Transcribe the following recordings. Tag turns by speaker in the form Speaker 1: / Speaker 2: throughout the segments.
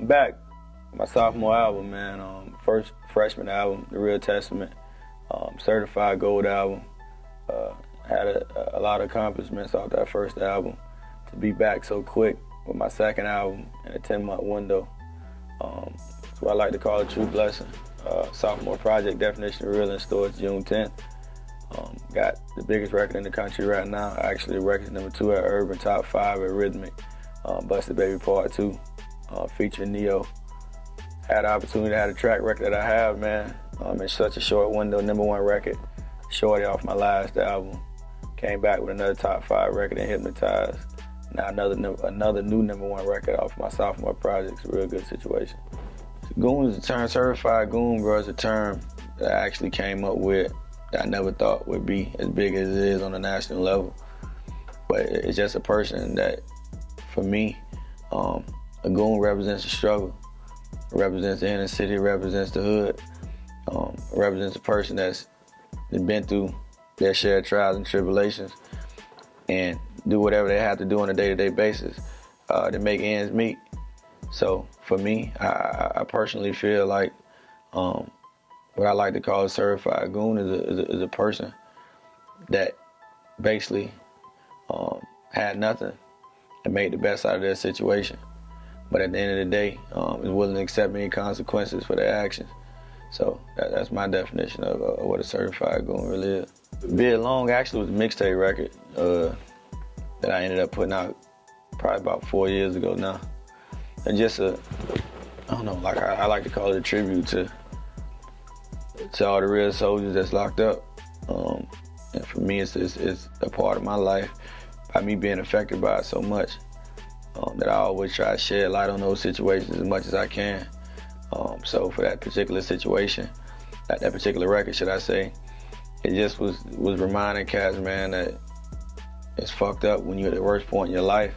Speaker 1: back. My sophomore album, man. First freshman album, The Real Testament. Certified gold album. Had a lot of accomplishments off that first album. To be back so quick with my second album in a 10-month window. That's what I like to call a true blessing. Sophomore project, Definition of Real, in stores June 10th. Got the biggest record in the country right now. Actually, record's #2 at Urban, top 5 at Rhythmic. Busta Baby Part 2, featuring Neo. Had the opportunity to have a track record that I have, man. In such a short window, #1 record. Shorty off my last album. Came back with another top 5 record and Hypnotized. Now another new #1 record off my sophomore project. It's a real good situation. Goon is a term, certified goon, bro, is a term that I actually came up with that I never thought would be as big as it is on a national level. But it's just a person that, for me, a goon represents the struggle. It represents the inner city, it represents the hood. It represents a person that's been through their shared trials and tribulations and do whatever they have to do on a day-to-day basis to make ends meet. So for me, I personally feel like what I like to call a certified goon is a person that basically had nothing and made the best out of their situation. But at the end of the day, is willing to accept any consequences for their actions. So that's my definition of what a certified goon really is. Bid Long actually was a mixtape record that I ended up putting out probably about 4 years ago now. And just I don't know, like I like to call it a tribute to all the real soldiers that's locked up. And for me, it's a part of my life by me being affected by it so much that I always try to shed light on those situations as much as I can. So for that particular situation, that particular record, should I say, it just was reminding cats, man, that it's fucked up when you're at the worst point in your life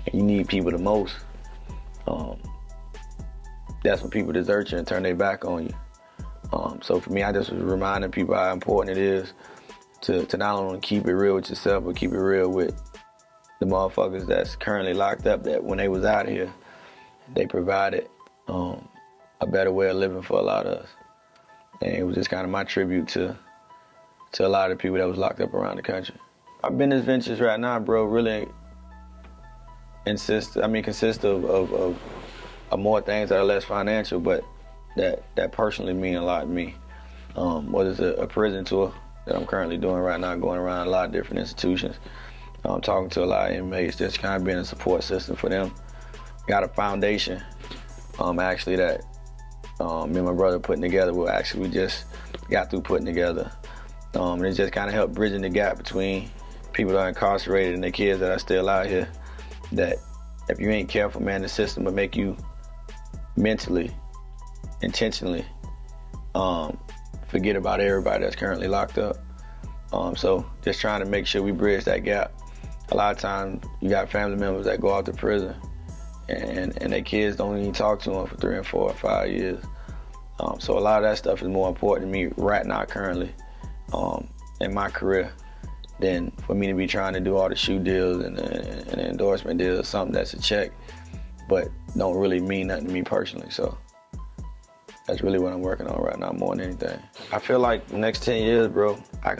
Speaker 1: and you need people the most. That's when people desert you and turn their back on you. So for me, I just was reminding people how important it is to not only keep it real with yourself, but keep it real with the motherfuckers that's currently locked up, that when they was out here, they provided a better way of living for a lot of us. And it was just kind of my tribute to a lot of the people that was locked up around the country. Our business ventures right now, bro, really consist of more things that are less financial, but that personally mean a lot to me. Whether it's a prison tour that I'm currently doing right now, going around a lot of different institutions, talking to a lot of inmates, just kind of being a support system for them. Got a foundation, actually, that me and my brother putting together. Well, actually, we just got through putting together. And it just kind of helped bridging the gap between people that are incarcerated and the kids that are still out here. That if you ain't careful, man, the system will make you mentally, intentionally forget about everybody that's currently locked up. So just trying to make sure we bridge that gap. A lot of times you got family members that go out to prison and their kids don't even talk to them for 3 and 4 or 5 years. So a lot of that stuff is more important to me right now currently in my career than for me to be trying to do all the shoe deals and endorsement deals, something that's a check, but don't really mean nothing to me personally. So that's really what I'm working on right now more than anything. I feel like the next 10 years, bro, I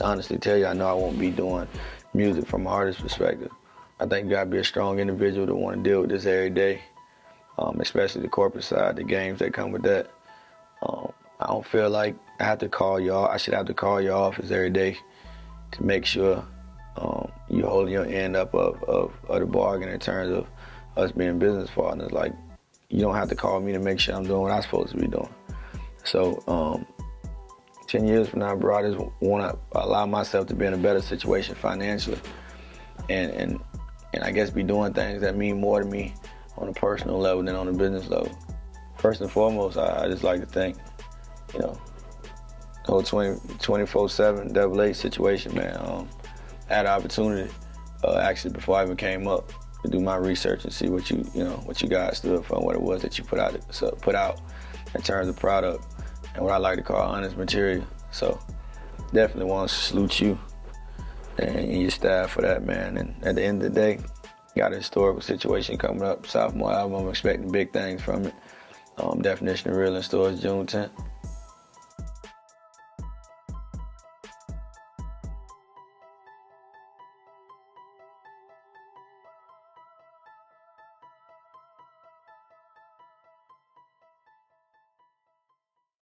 Speaker 1: honestly tell you, I know I won't be doing music from an artist's perspective. I think you gotta be a strong individual to want to deal with this every day, especially the corporate side, the games that come with that. I don't feel like I should have to call your office every day to make sure you're holding your end up of the bargain in terms of us being business partners. Like, you don't have to call me to make sure I'm doing what I'm supposed to be doing. So 10 years from now, bro, I just want to allow myself to be in a better situation financially and I guess be doing things that mean more to me on a personal level than on a business level. First and foremost, I just like to thank, the whole 24/7 AA situation, man. I had an opportunity, actually, before I even came up, to do my research and see what you guys stood for and what it was that you put out in terms of product and what I like to call honest material. So definitely want to salute you and your staff for that, man. And at the end of the day, Got a historical situation coming up. Sophomore album, I'm expecting big things from it. Definition of Real in stores June 10th.